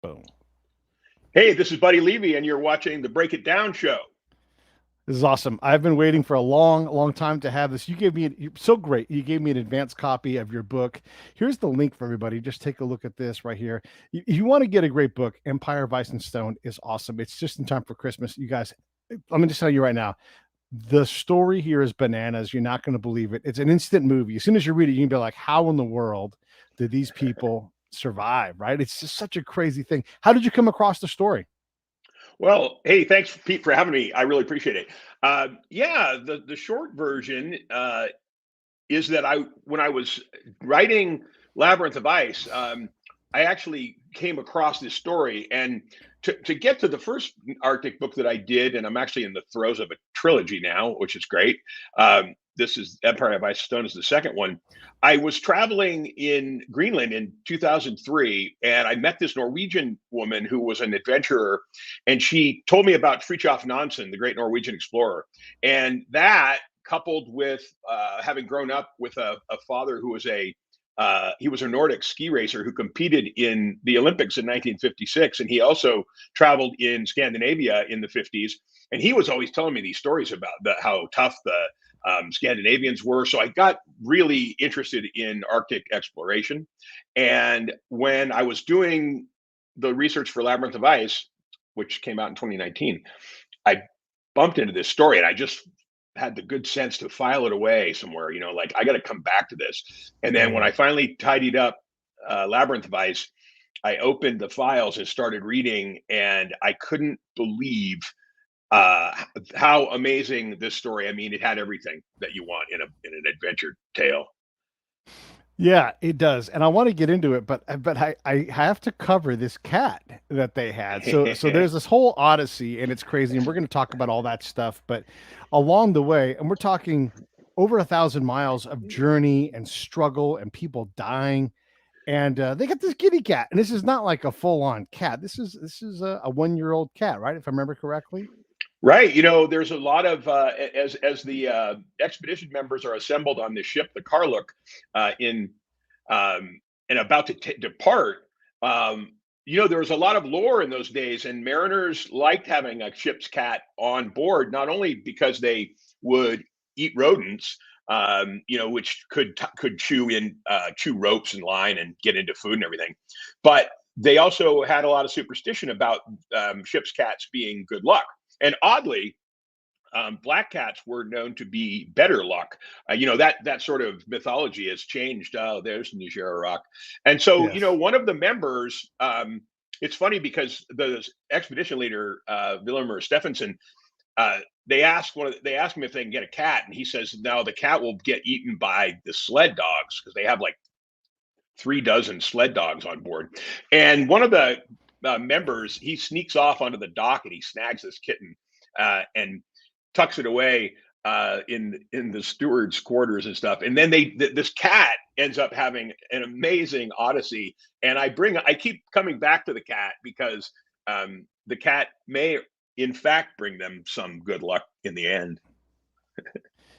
Boom. Hey, this is Buddy Levy, and you're watching the Break It Down show. This is awesome. I've been waiting for a long, long time to have this. You gave me so great. You gave me an advanced copy of your book. Here's the link for everybody. Just take a look at this right here. If you want to get a great book, Empire of Ice and Stone is awesome. It's just in time for Christmas. You guys, let me just tell you right now, the story here is bananas. You're not going to believe it. It's an instant movie. As soon as you read it, you can be like, how in the world did these people survive? Right? It's just such a crazy thing. How did you come across the story? Well, hey, thanks, Pete, for having me. I really appreciate it. Yeah, the short version is that when I was writing Labyrinth of Ice, I actually came across this story. And to get to the first Arctic book that I did, and I'm actually in the throes of a trilogy now, which is great. This is Empire of Ice and Stone is the second one. I was traveling in Greenland in 2003, and I met this Norwegian woman who was an adventurer, and she told me about Fridtjof Nansen, the great Norwegian explorer. And that, coupled with having grown up with a father who was he was a Nordic ski racer who competed in the Olympics in 1956, and he also traveled in Scandinavia in the 50s. And he was always telling me these stories about how tough the Scandinavians were. So I got really interested in Arctic exploration. And when I was doing the research for Labyrinth of Ice, which came out in 2019, I bumped into this story, and I just had the good sense to file it away somewhere, like I got to come back to this. And then when I finally tidied up Labyrinth of Ice, I opened the files and started reading, and I couldn't believe how amazing this story. I mean, it had everything that you want in an adventure tale. Yeah, it does, and I want to get into it, but I have to cover this cat that they had. So there's this whole odyssey, and it's crazy, and we're going to talk about all that stuff. But along the way, and we're talking over 1,000 miles of journey and struggle, and people dying, and they got this kitty cat, and this is not like a full on cat. This is a 1 year old cat, right? If I remember correctly. Right. There's a lot of as the expedition members are assembled on this ship, the Karluk, in and about to depart. There was a lot of lore in those days, and mariners liked having a ship's cat on board, not only because they would eat rodents, which could chew ropes and line and get into food and everything, but they also had a lot of superstition about ship's cats being good luck. And oddly, black cats were known to be better luck. That sort of mythology has changed. Oh, there's Nigeraurak. And so, Yes. one of the members, it's funny because the expedition leader, Wilhelmer Stephenson, they asked him if they can get a cat, and he says, no, the cat will get eaten by the sled dogs, because they have like 36 sled dogs on board. And one of the members, he sneaks off onto the dock, and he snags this kitten and tucks it away in the steward's quarters and stuff. And then this cat ends up having an amazing odyssey. And I keep coming back to the cat because the cat may in fact bring them some good luck in the end.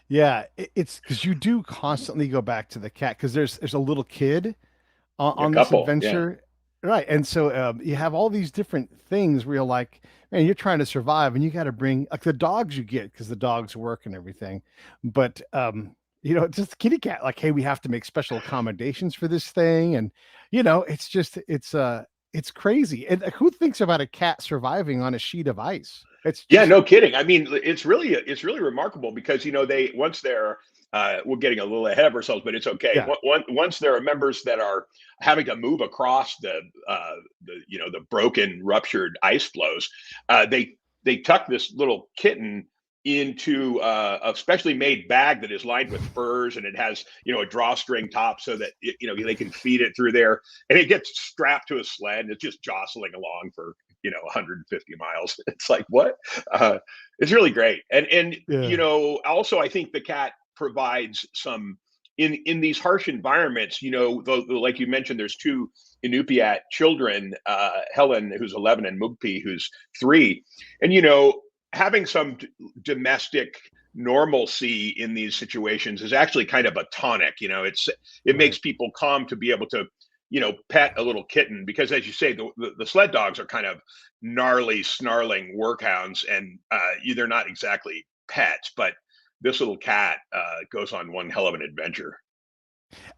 Yeah, it's because you do constantly go back to the cat because there's a little kid A on this couple, yeah. adventure, right? And so you have all these different things where you're like, man, you're trying to survive, and you got to bring like the dogs you get because the dogs work and everything, but just kitty cat, like, hey, we have to make special accommodations for this thing, and it's just it's crazy. And who thinks about a cat surviving on a sheet of ice? It's Yeah, just no kidding. I mean, it's really remarkable because they once they're we're getting a little ahead of ourselves, but it's okay. yeah. Once there are members that are having to move across the broken, ruptured ice floes, they tuck this little kitten into a specially made bag that is lined with furs, and it has a drawstring top so that they can feed it through there, and it gets strapped to a sled, and it's just jostling along for 150 miles. It's like, what? It's really great. And Yeah. also I think the cat provides some in these harsh environments. Like you mentioned, there's two Inupiat children, Helen, who's 11, and Mugpi, who's 3. And having some domestic normalcy in these situations is actually kind of a tonic. It Right. makes people calm to be able to pet a little kitten, because as you say, the sled dogs are kind of gnarly, snarling workhounds, and they're not exactly pets, but this little cat goes on one hell of an adventure.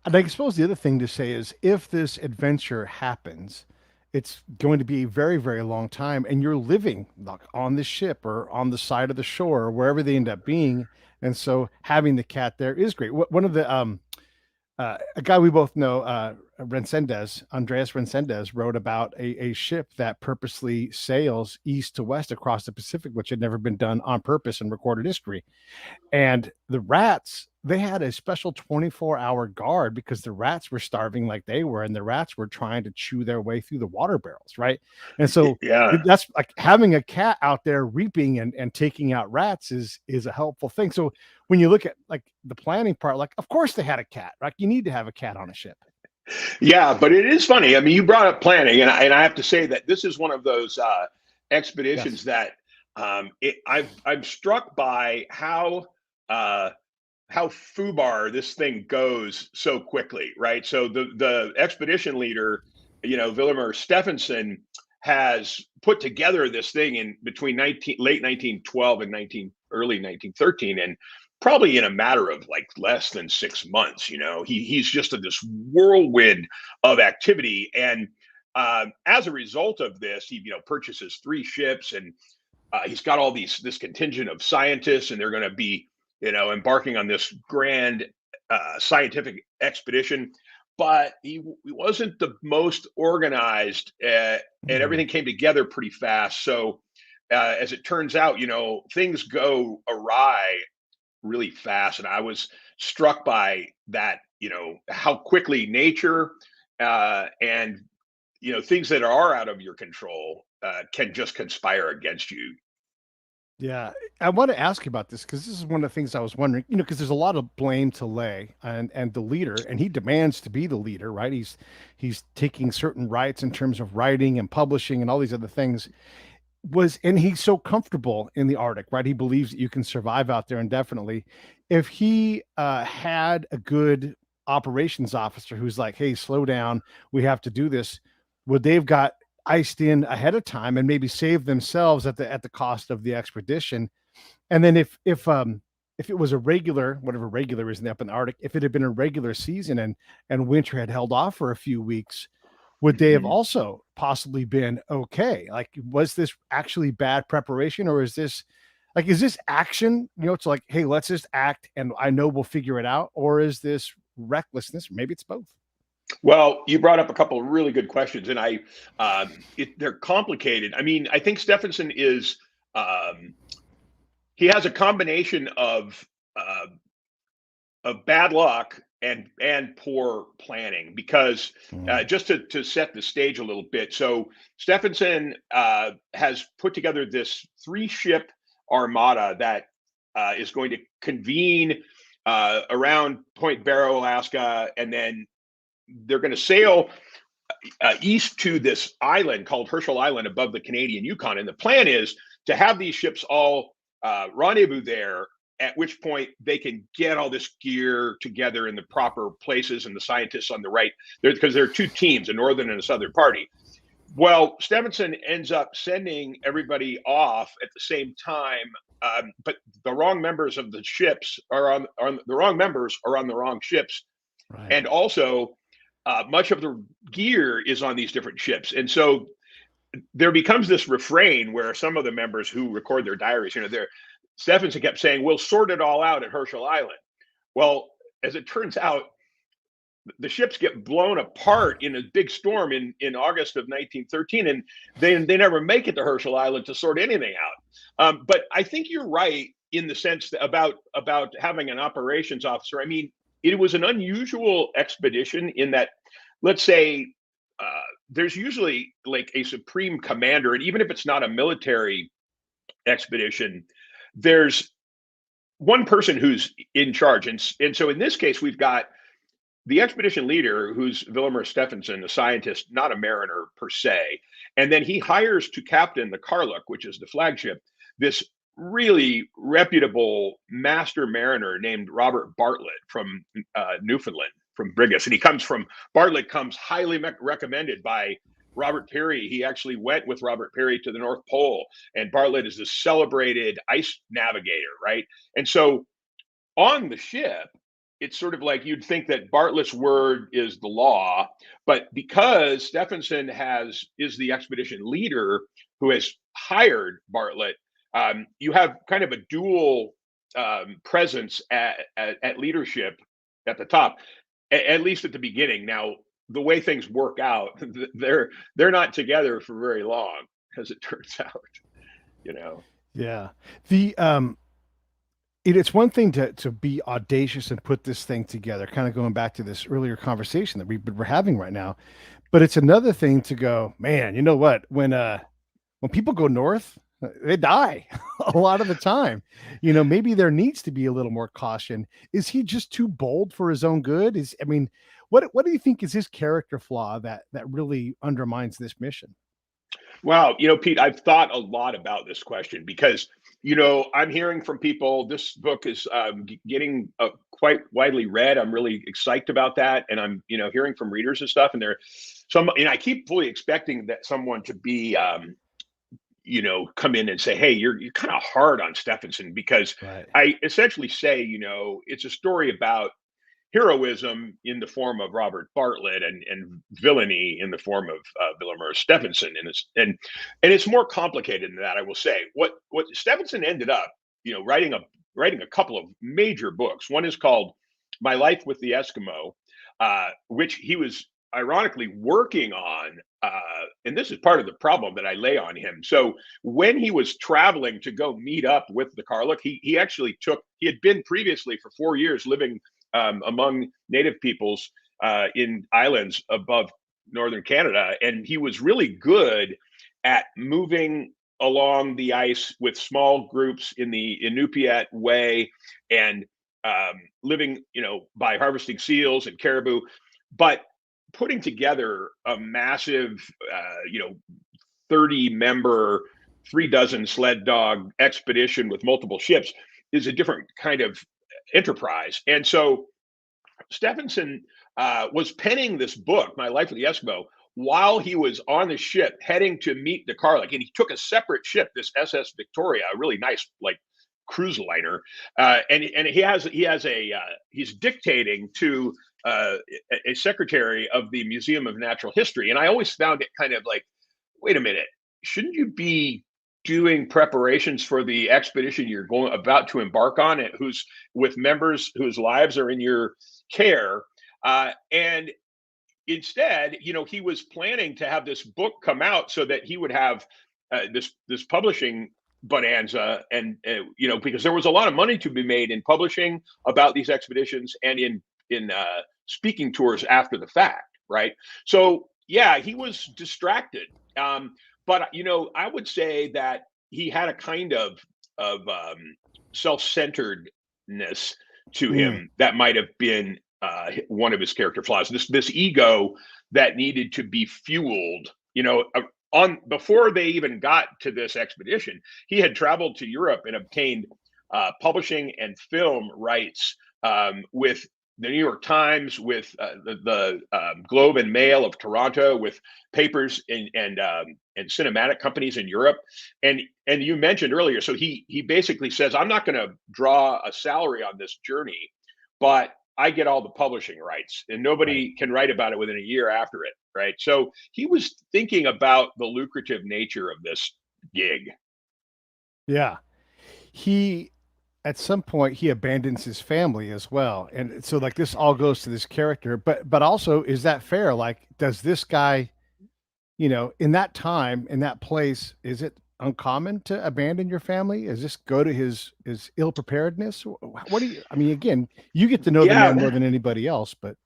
And I suppose the other thing to say is if this adventure happens, it's going to be a very, very long time, and you're living like on the ship or on the side of the shore or wherever they end up being. And so having the cat there is great. One of the a guy we both know, Andreas Rencendez, wrote about a ship that purposely sails east to west across the Pacific, which had never been done on purpose in recorded history. And the rats, they had a special 24-hour guard because the rats were starving like they were, and the rats were trying to chew their way through the water barrels, right? And so Yeah. that's like having a cat out there reaping and taking out rats is a helpful thing. So when you look at like the planning part, like of course they had a cat, right? You need to have a cat on a ship. Yeah, but it is funny. I mean, you brought up planning, and I have to say that this is one of those Yes. expeditions that I'm struck by uh, how foobar this thing goes so quickly, right? So the expedition leader, Villemur Stephenson, has put together this thing in between late 1912 and early 1913, and probably in a matter of like less than 6 months. He's just in this whirlwind of activity, and as a result of this, he purchases 3 ships, and he's got all this contingent of scientists, and they're going to be embarking on this grand scientific expedition. But he wasn't the most organized, and Mm. everything came together pretty fast. So as it turns out, things go awry really fast, and I was struck by that. How quickly nature and things that are out of your control can just conspire against you. Yeah, I want to ask you about this because this is one of the things I was wondering, because there's a lot of blame to lay and the leader, and he demands to be the leader, right? He's taking certain rights in terms of writing and publishing and all these other things. And he's so comfortable in the Arctic, right? He believes that you can survive out there indefinitely. If he had a good operations officer who's like, "Hey, slow down, we have to do this," would they've got iced in ahead of time and maybe save themselves at the cost of the expedition? And then if it was a regular, whatever regular is up in the Arctic, if it had been a regular season and winter had held off for a few weeks, would they have Mhm. also possibly been okay? Like, was this actually bad preparation, or is this action? It's like, hey, let's just act, and I know we'll figure it out, or is this recklessness? Maybe it's both. Well, you brought up a couple of really good questions, and they're complicated. I mean, I think Stephenson is um, he has a combination uh, of bad luck and poor planning, because Mm. just to set the stage a little bit. So Stephenson has put together this 3 ship armada that is going to convene around Point Barrow, Alaska, and then they're going to sail east to this island called Herschel Island above the Canadian Yukon. And the plan is to have these ships all rendezvous there, at which point they can get all this gear together in the proper places, and the scientists on the right, because there are 2 teams, a northern and a southern party. Well, Stevenson ends up sending everybody off at the same time, but the wrong members of the ships are on the wrong members are on the wrong ships, Right. and also much of the gear is on these different ships. And so there becomes this refrain where some of the members who record their diaries, Stephenson kept saying, "We'll sort it all out at Herschel Island." Well, as it turns out, the ships get blown apart in a big storm in August of 1913, and they never make it to Herschel Island to sort anything out. But I think you're right in the sense that about having an operations officer. I mean, it was an unusual expedition in that, let's say, there's usually like a supreme commander, and even if it's not a military expedition, there's one person who's in charge, and so in this case, we've got the expedition leader, who's Villemur Stephenson, a scientist, not a mariner per se. And then he hires to captain the Karluk, which is the flagship, this really reputable master mariner named Robert Bartlett from Newfoundland. Brigus, and Bartlett comes highly recommended by Robert Peary. He actually went with Robert Peary to the North Pole, and Bartlett is this celebrated ice navigator, right? And so on the ship, it's sort of like you'd think that Bartlett's word is the law, but because Stephenson is the expedition leader who has hired Bartlett, you have kind of a dual presence at leadership at the top, at least at the beginning. Now, the way things work out, they're not together for very long, as it turns out. Yeah. It's one thing to be audacious and put this thing together, kind of going back to this earlier conversation that we're having right now. But it's another thing to go, man, you know what? When people go north, they die a lot of the time. Maybe there needs to be a little more caution. Is he just too bold for his own good? What do you think is his character flaw that really undermines this mission? Wow, Pete, I've thought a lot about this question because I'm hearing from people. This book is getting quite widely read. I'm really excited about that, and I'm hearing from readers and stuff. And I keep fully expecting that someone to be come in and say, hey, you're kind of hard on Stephenson, because Right. I essentially say it's a story about heroism in the form of Robert Bartlett and villainy in the form of Vilhjalmur Stephenson, and it's more complicated than that. I will say what Stephenson ended up writing a couple of major books. One is called My Life with the Eskimo, which he was ironically working on, and this is part of the problem that I lay on him. So when he was traveling to go meet up with the Karluk, he had been previously for 4 years living among native peoples in islands above northern Canada. And he was really good at moving along the ice with small groups in the Inupiat way, and living, by harvesting seals and caribou, but putting together a massive, 30-member, 3 dozen sled dog expedition with multiple ships is a different kind of enterprise. And so Stephenson was penning this book, My Life with the Eskimo, while he was on the ship heading to meet the Karluk. And he took a separate ship, this SS Victoria, a really nice cruise liner, and he's dictating to a secretary of the Museum of Natural History. And I always found it kind of like, wait a minute, shouldn't you be doing preparations for the expedition you're about to embark on, who's with members whose lives are in your care? And instead, he was planning to have this book come out so that he would have this publishing bonanza, and because there was a lot of money to be made in publishing about these expeditions and in speaking tours after the fact, right? So yeah, he was distracted. But I would say that he had a kind of self-centeredness to him that might have been one of his character flaws. This ego that needed to be fueled. Before they even got to this expedition, he had traveled to Europe and obtained publishing and film rights with the New York Times, with the Globe and Mail of Toronto, with papers and cinematic companies in Europe. And you mentioned earlier, so he basically says, I'm not going to draw a salary on this journey, but I get all the publishing rights, and nobody can write about it within a year after it, right? So he was thinking about the lucrative nature of this gig. Yeah. At some point he abandons his family as well. And so this all goes to this character, but also, is that fair? Does this guy, in that time, in that place, is it uncommon to abandon your family? Is this go to his ill preparedness? What do you, again, you get to know the man more than anybody else, but.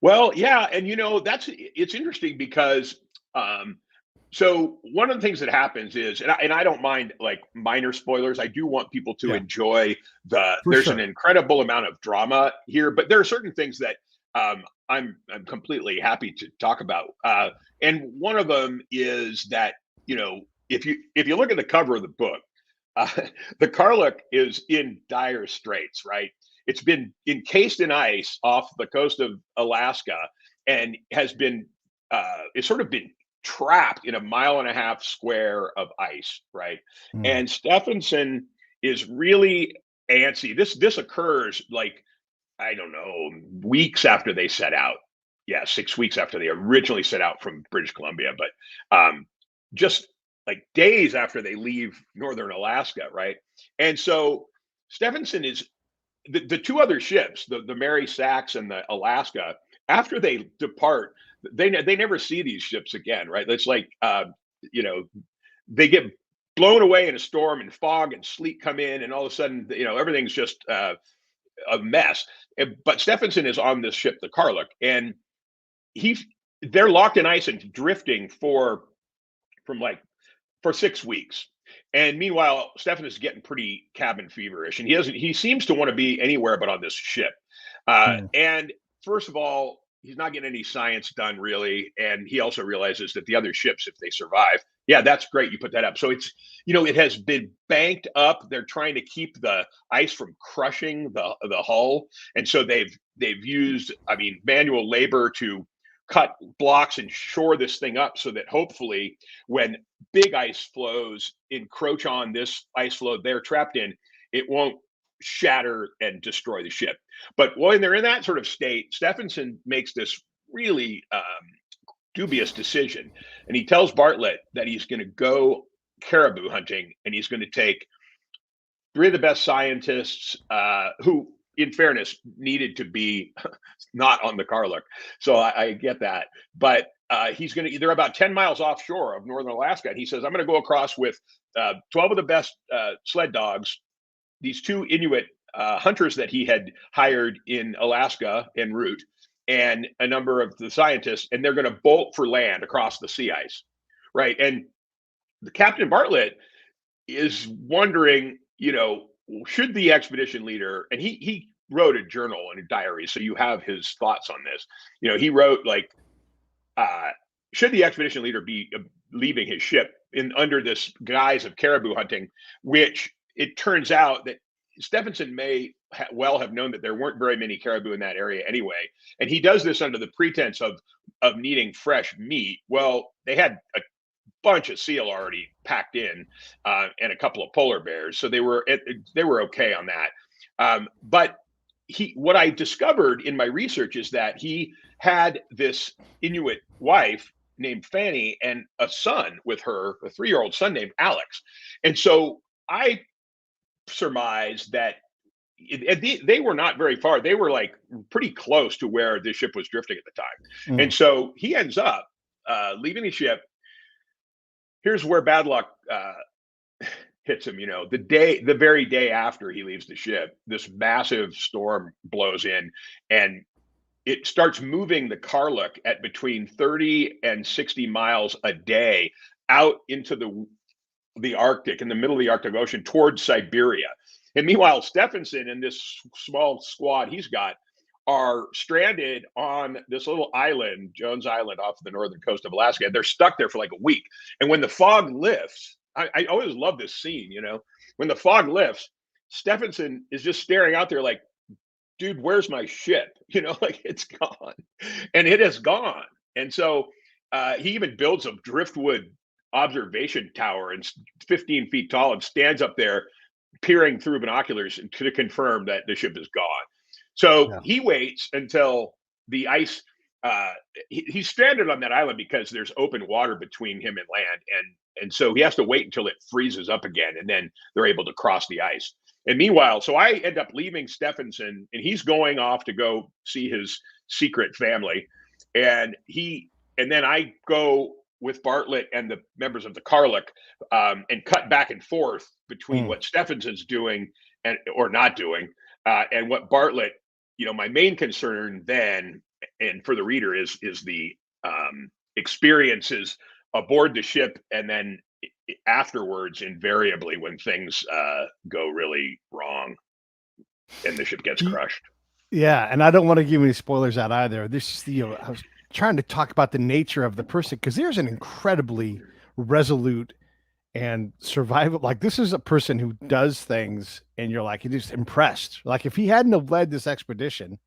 Well, yeah. And it's interesting because, so one of the things that happens is, and I don't mind minor spoilers. I do want people to enjoy there's an incredible amount of drama here, but there are certain things that I'm completely happy to talk about. And one of them is that, if you look at the cover of the book, the Karluk is in dire straits, right? it's been encased in ice off the coast of Alaska, and has been it's sort of been trapped in a mile and a half square of ice, right? Mm. And Stephenson is really antsy. This occurs like, I don't know, weeks after they set out. Yeah, 6 weeks after they originally set out from British Columbia, but just like days after they leave northern Alaska, right? And so Stephenson is the two other ships, the Mary Sachs and the Alaska. After they depart, they never see these ships again, right? It's like you know, they get blown away in a storm, and fog and sleet come in, and all of a sudden, everything's just a mess. But Stephenson is on this ship, the Karluk, and he's they're locked in ice and drifting from like for 6 weeks. And meanwhile, Stephen is getting pretty cabin feverish, and he seems to want to be anywhere but on this ship. Mm. And first of all, he's not getting any science done really, and he also realizes that the other ships, if they survive, yeah, that's great. You put that up, so it's it has been banked up. They're trying to keep the ice from crushing the hull, and so they've used, I mean, manual labor to cut blocks and shore this thing up so that hopefully when big ice flows encroach on this ice floe they're trapped in, it won't shatter and destroy the ship. But when they're in that sort of state, Stephenson makes this really dubious decision. And he tells Bartlett that he's going to go caribou hunting, and he's going to take three of the best scientists who, in fairness, needed to be not on the Karluk. So I get that. But they're about 10 miles offshore of northern Alaska. And he says, I'm going to go across with 12 of the best sled dogs, these two Inuit hunters that he had hired in Alaska en route, and a number of the scientists, and they're going to bolt for land across the sea ice. Right. And the Captain Bartlett is wondering, should the expedition leader, and he wrote a journal and a diary, so you have his thoughts on this. He wrote like, should the expedition leader be leaving his ship in under this guise of caribou hunting, which it turns out that Stephenson may well have known that there weren't very many caribou in that area anyway, and he does this under the pretense of needing fresh meat. Well, they had a bunch of seal already packed in, and a couple of polar bears, so they were okay on that. But what I discovered in my research is that he had this Inuit wife named Fanny and a son with her, a 3-year-old son named Alex. And so I surmised that they were not very far. They were like pretty close to where the ship was drifting at the time. Mm. And so he ends up leaving the ship. Here's where bad luck hits him. The very day after he leaves the ship, this massive storm blows in, and it starts moving the Karluk at between 30 and 60 miles a day out into the Arctic, in the middle of the Arctic Ocean, towards Siberia. And meanwhile, Stephenson and this small squad he's got are stranded on this little island, Jones Island, off the northern coast of Alaska. They're stuck there for like a week. And when the fog lifts, I always love this scene, when the fog lifts, Stephenson is just staring out there like, dude, where's my ship? Like, it's gone. And it is gone. And so he even builds a driftwood observation tower, and 15 feet tall, and stands up there peering through binoculars to confirm that the ship is gone. So he waits until the ice, he's stranded on that island because there's open water between him and land. And so he has to wait until it freezes up again, and then they're able to cross the ice. And meanwhile, so I end up leaving Stephenson, and he's going off to go see his secret family. And then I go with Bartlett and the members of the Karluk, and cut back and forth between what Stephenson's doing or not doing, and what Bartlett, my main concern then, and for the reader, is the experiences aboard the ship, and then afterwards, invariably, when things go really wrong and the ship gets crushed. Yeah, and I don't want to give any spoilers out either. This is I was trying to talk about the nature of the person, because there's an incredibly resolute and survival. Like, this is a person who does things and you're like, you're just impressed. Like, if he hadn't have led this expedition,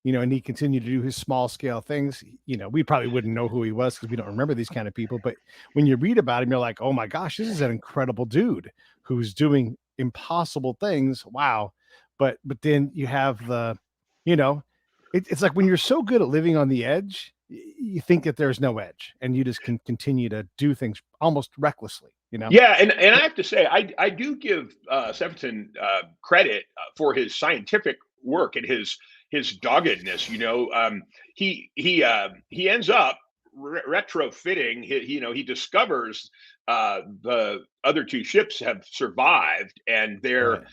and he continued to do his small scale things, we probably wouldn't know who he was because we don't remember these kind of people. But when you read about him, you're like, oh my gosh, this is an incredible dude who's doing impossible things. Wow. But then you have you know, it's like when you're so good at living on the edge, you think that there's no edge and you just can continue to do things almost recklessly. Yeah, and I have to say, I do give Stephenson credit for his scientific work and his doggedness. He ends up retrofitting. He discovers the other two ships have survived, and Right.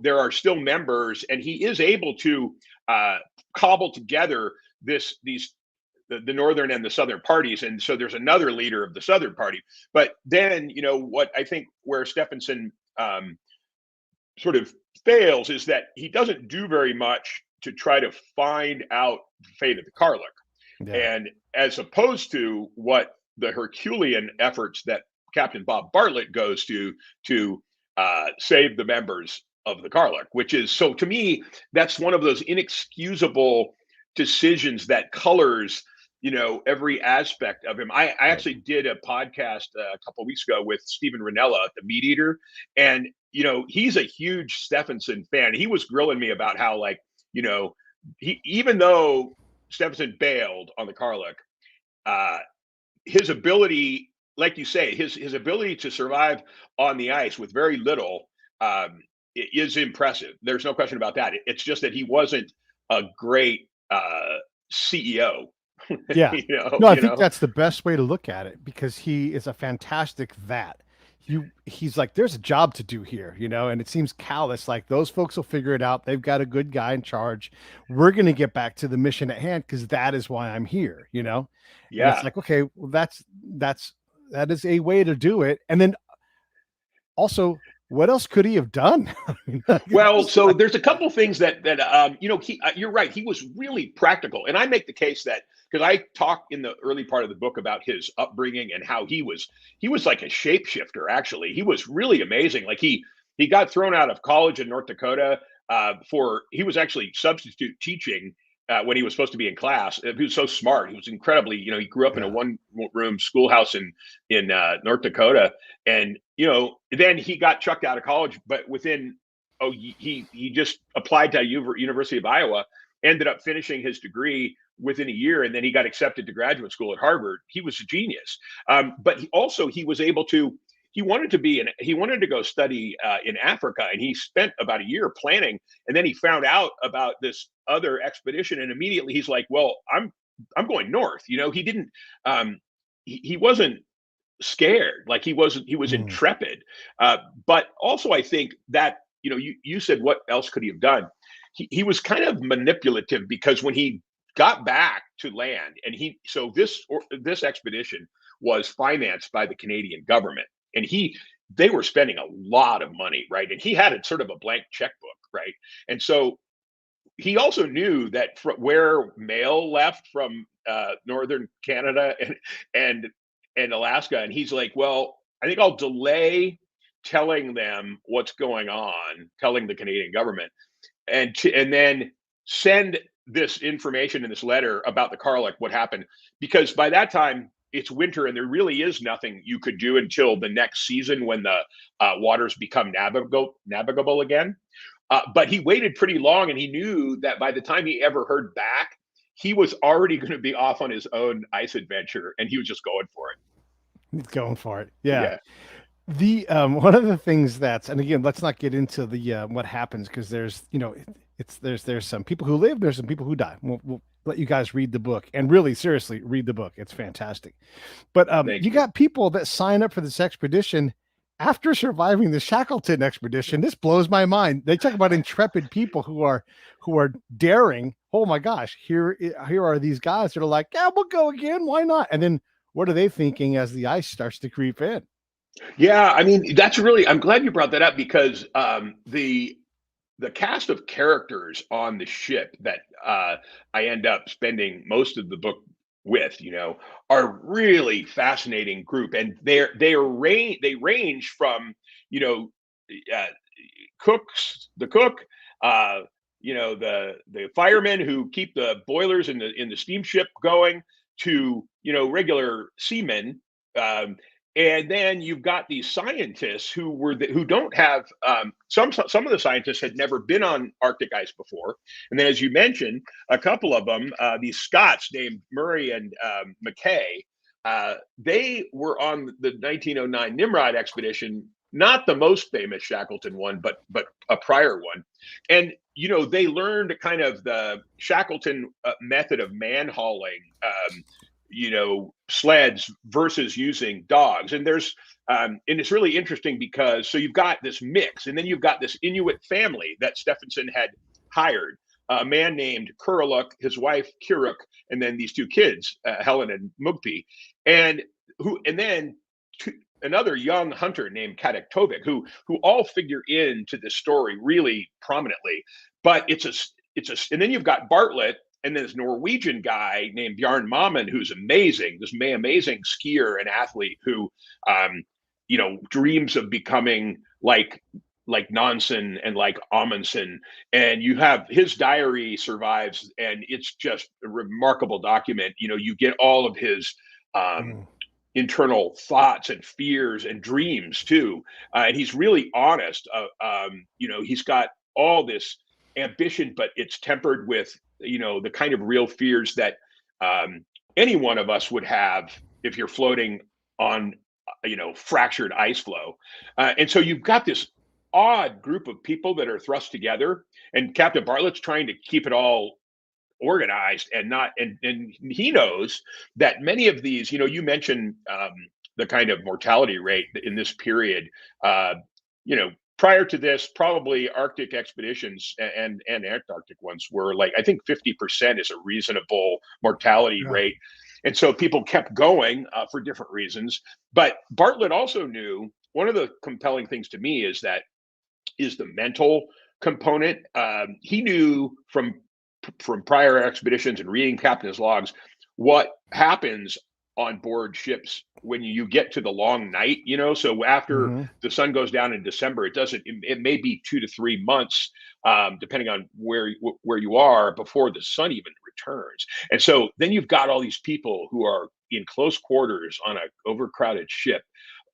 there are still members, and he is able to cobble together these the northern and the southern parties, and so there's another leader of the southern party. But then, what I think where Stephenson sort of fails is that he doesn't do very much to try to find out the fate of the Karluk, Yeah. and as opposed to what the Herculean efforts that Captain Bob Barlett goes to save the members of the Karluk, which is, so to me, that's one of those inexcusable decisions that colors every aspect of him. I Right. actually did a podcast a couple of weeks ago with Stephen Ranella, the Meat Eater, and he's a huge Stephenson fan. He was grilling me about how, like, he, even though Stephenson bailed on the Karluk, uh, his ability, like you say, his ability to survive on the ice with very little is impressive. There's no question about that. It's just that he wasn't a great CEO. Yeah. you know, No, I you think know. that's the best way to look at it because he is a fantastic vet. He's like, there's a job to do here, and it seems callous. Like, those folks will figure it out. They've got a good guy in charge. We're going to get back to the mission at hand because that is why I'm here. And it's Yeah. like, okay, well, that is a way to do it. And then also, what else could he have done? I mean, like, it's Well, just so like, there's a couple things you're right. He was really practical, and I make the case that because I talk in the early part of the book about his upbringing and how he was like a shapeshifter. Actually, he was really amazing. Like, he got thrown out of college in North Dakota for he was actually substitute teaching. When he was supposed to be in class, he was so smart. He was incredibly, he grew up in a yeah, one-room schoolhouse in North Dakota, and then he got chucked out of college. But he just applied to University of Iowa, ended up finishing his degree within a year, and then he got accepted to graduate school at Harvard. He was a genius, but he was able to. He wanted to go study in Africa, and he spent about a year planning. And then he found out about this other expedition, and immediately he's like, "Well, I'm going north." He didn't. He wasn't scared. Like, he was mm, intrepid. But also, I think that you said, what else could he have done? He was kind of manipulative, because when he got back to land, and this expedition was financed by the Canadian government, and they were spending a lot of money, right? And he had a sort of a blank checkbook, right? And so he also knew that where mail left from northern Canada and and Alaska, and he's like, well, I think I'll delay telling them what's going on, telling the Canadian government, and then send this information in this letter about the Karluk, what happened, because by that time it's winter and there really is nothing you could do until the next season when the waters become navigable again. But he waited pretty long, and he knew that by the time he ever heard back, he was already going to be off on his own ice adventure, and he was just going for it. he's going for it. Yeah. Yeah. The one of the things that's, and again, let's not get into the what happens because there's it's there's some people who live, there's some people who die. We'll let you guys read the book, and really seriously read the book. It's fantastic. But Thank you you. got people that sign up for this expedition after surviving the Shackleton expedition. This blows my mind. They talk about intrepid people who are daring. Oh my gosh, here are these guys that are like, yeah, we'll go again. Why not? And then what are they thinking as the ice starts to creep in? Yeah, I mean, I'm glad you brought that up, because the cast of characters on the ship that I end up spending most of the book with, are really fascinating group, and they range from, you know, uh, the cook, uh, the firemen who keep the boilers in the steamship going, to regular seamen. Um, and then you've got these scientists who don't have, some of the scientists had never been on Arctic ice before, and then, as you mentioned, a couple of them, these Scots named Murray and McKay, they were on the 1909 Nimrod expedition, not the most famous Shackleton one, but a prior one. And they learned kind of the Shackleton method of man hauling, sleds versus using dogs. And and it's really interesting because, so you've got this mix, and then you've got this Inuit family that Stephenson had hired, a man named Karluk, his wife Kiruk, and then these two kids, Helen and Mugpi, and then another young hunter named Kadektovik, who all figure into this story really prominently. But and then you've got Bartlett, and then this Norwegian guy named Bjarne Mammen, who's amazing, this amazing skier and athlete who, dreams of becoming like Nansen and like Amundsen. And you have his diary survives, and it's just a remarkable document. You get all of his internal thoughts and fears and dreams too, and he's really honest. He's got all this ambition, but it's tempered with the kind of real fears that any one of us would have if you're floating on fractured ice floe. And so you've got this odd group of people that are thrust together, and Captain Bartlett's trying to keep it all organized, and he knows that many of these, you mentioned the kind of mortality rate in this period. Prior to this, probably Arctic expeditions and Antarctic ones were like, I think 50% is a reasonable mortality rate. And so people kept going for different reasons. But Bartlett also knew, one of the compelling things to me is the mental component. He knew from prior expeditions and reading captain's logs what happens on board ships when you get to the long night. So after the sun goes down in December, it may be 2 to 3 months, depending on where you are, before the sun even returns. And so then you've got all these people who are in close quarters on an overcrowded ship,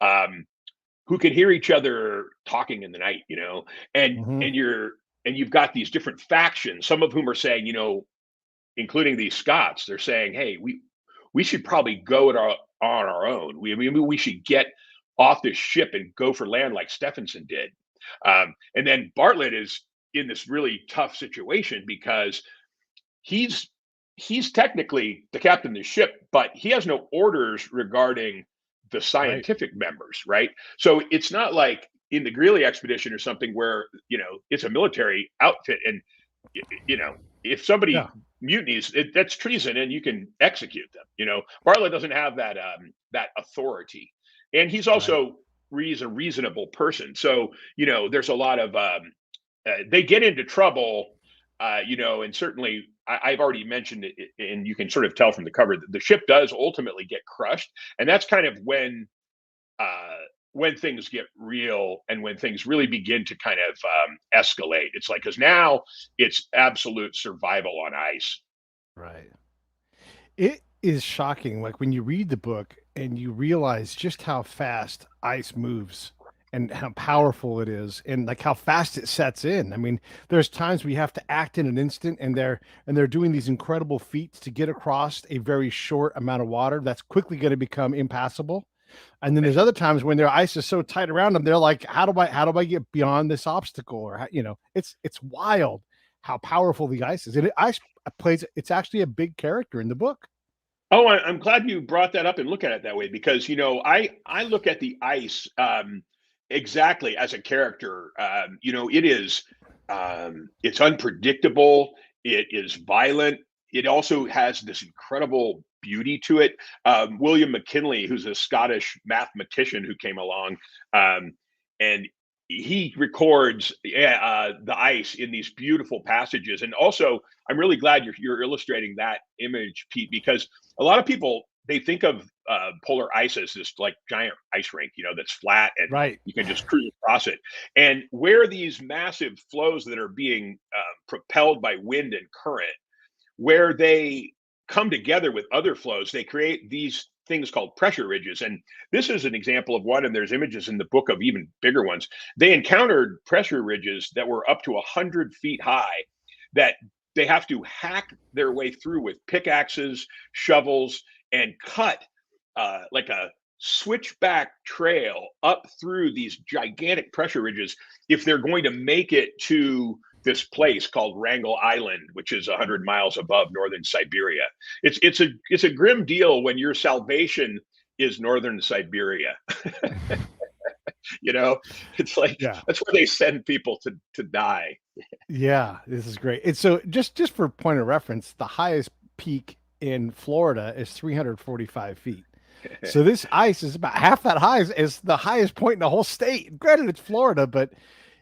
who can hear each other talking in the night, and you've got these different factions, some of whom are saying, including these Scots, they're saying, hey, we should probably go on our own. We should get off this ship and go for land like Stephenson did. And then Bartlett is in this really tough situation because he's technically the captain of the ship, but he has no orders regarding the scientific members, right? So it's not like in the Greeley expedition or something where it's a military outfit, and if somebody mutinies, that's treason, and you can execute them. Bartlett doesn't have that authority, and he's also he's a reasonable person. So there's a lot of they get into trouble, and certainly I've already mentioned it, and you can sort of tell from the cover that the ship does ultimately get crushed, and that's kind of when things get real, and when things really begin to kind of escalate. It's like, because now it's absolute survival on ice. Right. It is shocking, like when you read the book and you realize just how fast ice moves and how powerful it is, and like how fast it sets in. I mean, there's times we have to act in an instant, and they're doing these incredible feats to get across a very short amount of water that's quickly going to become impassable. And then there's other times when their ice is so tight around them, they're like, how do I get beyond this obstacle? Or it's wild how powerful the ice is. And ice it's actually a big character in the book. Oh, I'm glad you brought that up and look at it that way, because I look at the ice exactly as a character. It is it's unpredictable. It is violent. It also has this incredible beauty to it. William McKinley, who's a Scottish mathematician who came along, and he records the ice in these beautiful passages. And also, I'm really glad you're illustrating that image, Pete, because a lot of people, they think of polar ice as this like giant ice rink, that's flat and Right. you can just cruise across it. And where these massive flows that are being propelled by wind and current, where they come together with other flows, they create these things called pressure ridges. And this is an example of one, and there's images in the book of even bigger ones. They encountered pressure ridges that were up to 100 feet high that they have to hack their way through with pickaxes, shovels, and cut like a switchback trail up through these gigantic pressure ridges if they're going to make it to this place called Wrangel Island, which is 100 miles above northern Siberia. It's a grim deal when your salvation is northern Siberia. It's like Yeah. that's where they send people to die. Yeah, this is great. And so just for point of reference, the highest peak in Florida is 345 feet. So this ice is about half that high as the highest point in the whole state. Granted, it's Florida, but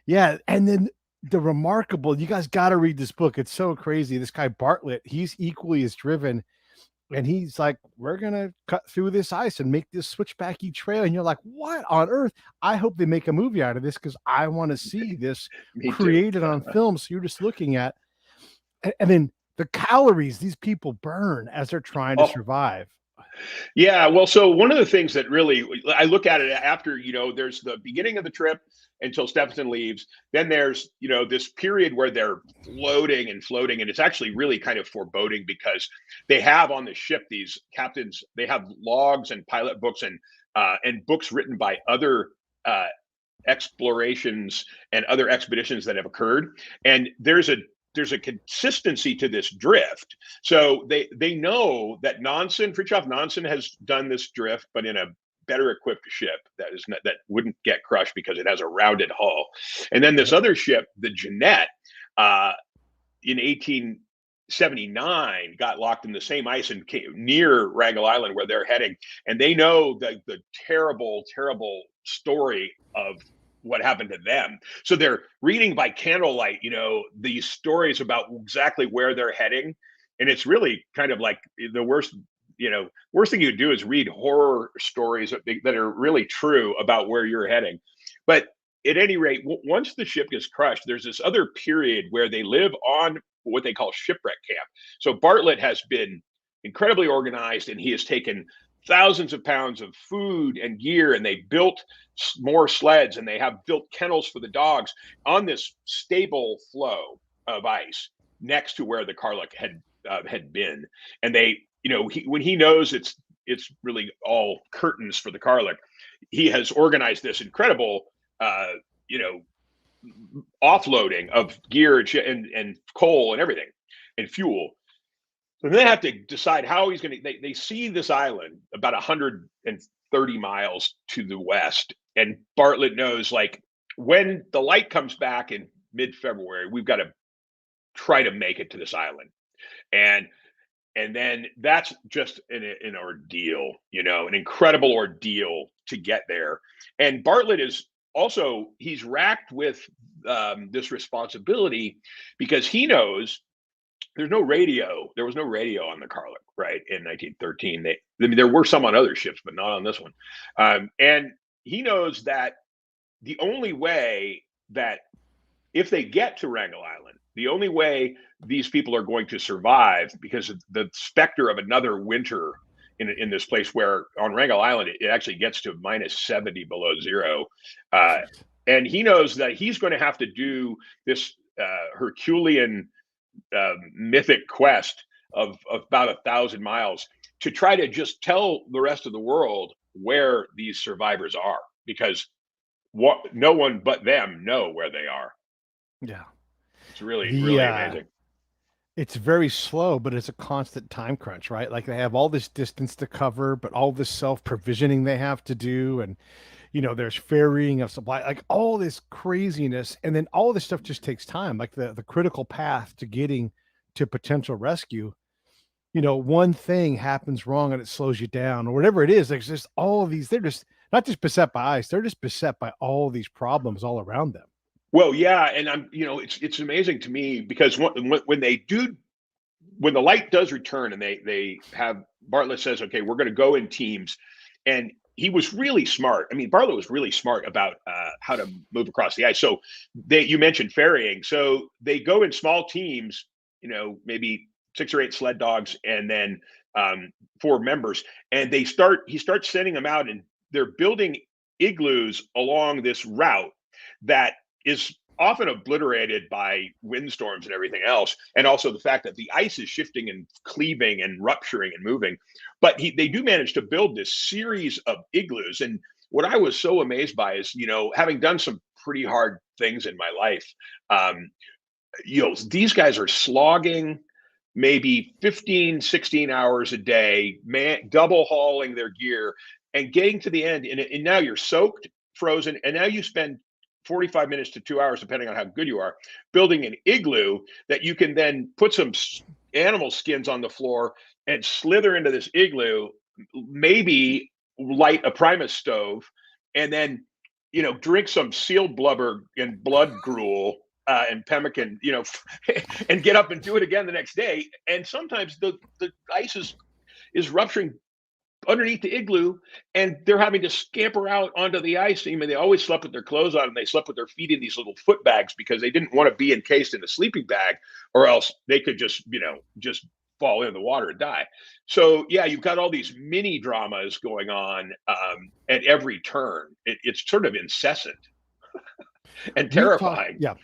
yeah. And then the remarkable, you guys got to read this book. It's so crazy. This guy Bartlett, he's equally as driven. And he's like, we're going to cut through this ice and make this switchbacky trail. And you're like, what on earth? I hope they make a movie out of this because I want to see this created on film. So you're just looking at, and then the calories these people burn as they're trying to survive. Yeah, well, so one of the things that really I look at it after, there's the beginning of the trip until Stephenson leaves. Then there's, this period where they're floating, and it's actually really kind of foreboding because they have on the ship, these captains, they have logs and pilot books and books written by other explorations and other expeditions that have occurred. And there's a consistency to this drift. So they know that Fridtjof Nansen has done this drift, but in a better equipped ship that wouldn't get crushed because it has a rounded hull. And then this other ship, the Jeanette, in 1879 got locked in the same ice and came near Wrangel Island where they're heading. And they know the terrible, terrible story of what happened to them. So they're reading by candlelight, these stories about exactly where they're heading. And it's really kind of like the worst thing you do is read horror stories that are really true about where you're heading. But at any rate, once the ship gets crushed, there's this other period where they live on what they call shipwreck camp. So Bartlett has been incredibly organized, and he has taken thousands of pounds of food and gear, and they built more sleds, and they have built kennels for the dogs on this stable flow of ice next to where the Karluk had been. And they, when he knows it's really all curtains for the Karluk, he has organized this incredible, offloading of gear and coal and everything and fuel. So they have to decide how he's going to. They see this island about 130 miles to the west, and Bartlett knows, like, when the light comes back in mid-February, we've got to try to make it to this island, and then that's just an ordeal, an incredible ordeal to get there. And Bartlett is also, he's racked with this responsibility because he knows. There's no radio. There was no radio on the Karluk, right? In 1913, there were some on other ships, but not on this one. And he knows that the only way that if they get to Wrangel Island, the only way these people are going to survive, because of the specter of another winter in this place, where on Wrangel Island it actually gets to minus 70 below zero, and he knows that he's going to have to do this Herculean mythic quest of about 1,000 miles to try to just tell the rest of the world where these survivors are, because no one but them know where they are. Yeah, it's really amazing. It's very slow, but it's a constant time crunch, right? Like they have all this distance to cover, but all this self-provisioning they have to do, and there's ferrying of supply, like all this craziness. And then all this stuff just takes time, like the critical path to getting to potential rescue. One thing happens wrong and it slows you down or whatever it is. There's just all of these, they're just not just beset by ice, they're just beset by all these problems all around them. Well, yeah, and it's amazing to me because when they do, when the light does return and they have Bartlett says, okay, we're going to go in teams, and he was really smart. I mean, Bartlett was really smart about how to move across the ice. So you mentioned ferrying, so they go in small teams, maybe 6 or 8 sled dogs, and then 4 members, and he starts sending them out, and they're building igloos along this route that is often obliterated by windstorms and everything else, and also the fact that the ice is shifting and cleaving and rupturing and moving. But they do manage to build this series of igloos. And what I was so amazed by is, having done some pretty hard things in my life, these guys are slogging maybe 15, 16 hours a day, double hauling their gear and getting to the end. And now you're soaked, frozen, and now you spend 45 minutes to 2 hours, depending on how good you are, building an igloo that you can then put some animal skins on the floor and slither into this igloo, maybe light a Primus stove, and then, drink some seal blubber and blood gruel and pemmican, and get up and do it again the next day. And sometimes the ice is rupturing underneath the igloo, and they're having to scamper out onto the ice. I mean, they always slept with their clothes on, and they slept with their feet in these little foot bags because they didn't want to be encased in a sleeping bag, or else they could just fall in the water and die. So yeah, you've got all these mini dramas going on at every turn. It's sort of incessant and terrifying. Yeah,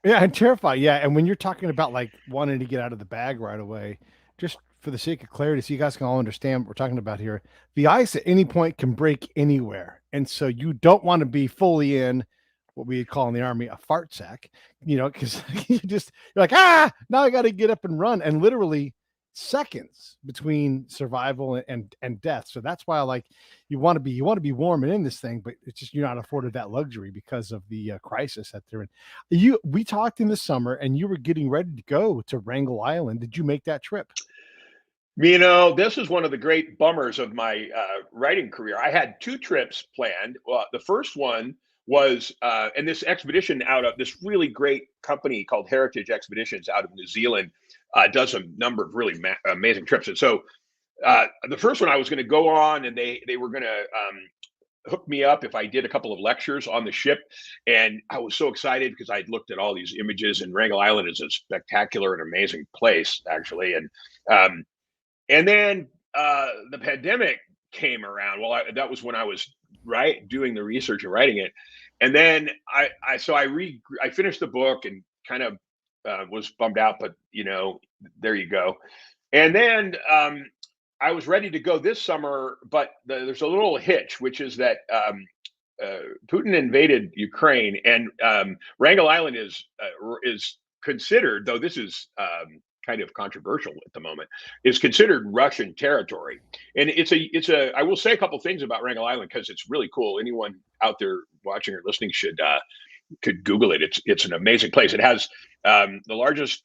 and terrifying. Yeah, and when you're talking about like wanting to get out of the bag right away, just for the sake of clarity, so you guys can all understand what we're talking about here, the ice at any point can break anywhere. And so you don't want to be fully in what we call in the Army a fart sack, because you're like, now I got to get up and run. And literally seconds between survival and death. So that's why you want to be warm and in this thing, but it's just, you're not afforded that luxury because of the crisis that they're in. We talked in the summer and you were getting ready to go to Wrangel Island. Did you make that trip? This is one of the great bummers of my writing career. I had 2 trips planned. Well, the first one was, and this expedition out of this really great company called Heritage Expeditions out of New Zealand does a number of really amazing trips. And so the first one I was going to go on, and they were going to hook me up if I did a couple of lectures on the ship. And I was so excited because I'd looked at all these images, and Wrangel Island is a spectacular and amazing place, actually. And then the pandemic came around. Well, that was when I was doing the research and writing it. And then I finished the book and kind of was bummed out, but there you go. And then I was ready to go this summer, but there's a little hitch, which is that Putin invaded Ukraine, and Wrangel Island is considered, though this is kind of controversial at the moment, is considered Russian territory. And I will say a couple things about Wrangel Island because it's really cool. Anyone out there watching or listening could Google it. It's an amazing place. It has the largest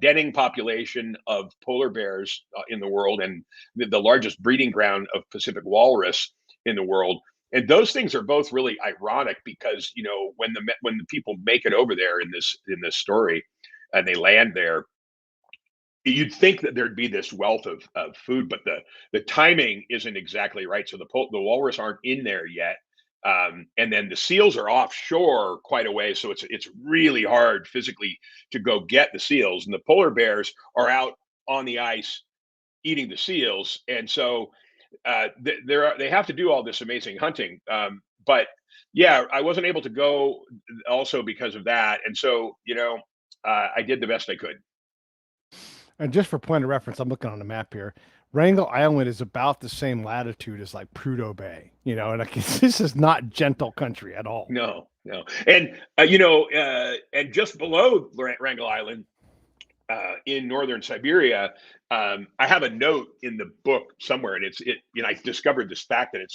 denning population of polar bears in the world, and the largest breeding ground of Pacific walrus in the world. And those things are both really ironic because when the people make it over there in this story, and they land there, you'd think that there'd be this wealth of food, but the timing isn't exactly right. So the walrus aren't in there yet. And then the seals are offshore quite a way. So it's really hard physically to go get the seals. And the polar bears are out on the ice eating the seals. And so they have to do all this amazing hunting. But yeah, I wasn't able to go also because of that. And so, I did the best I could. And just for point of reference, I'm looking on the map here. Wrangel Island is about the same latitude as like Prudhoe Bay, and this is not gentle country at all. No. And, and just below Wrangel Island, in northern Siberia, I have a note in the book somewhere, and I discovered this fact that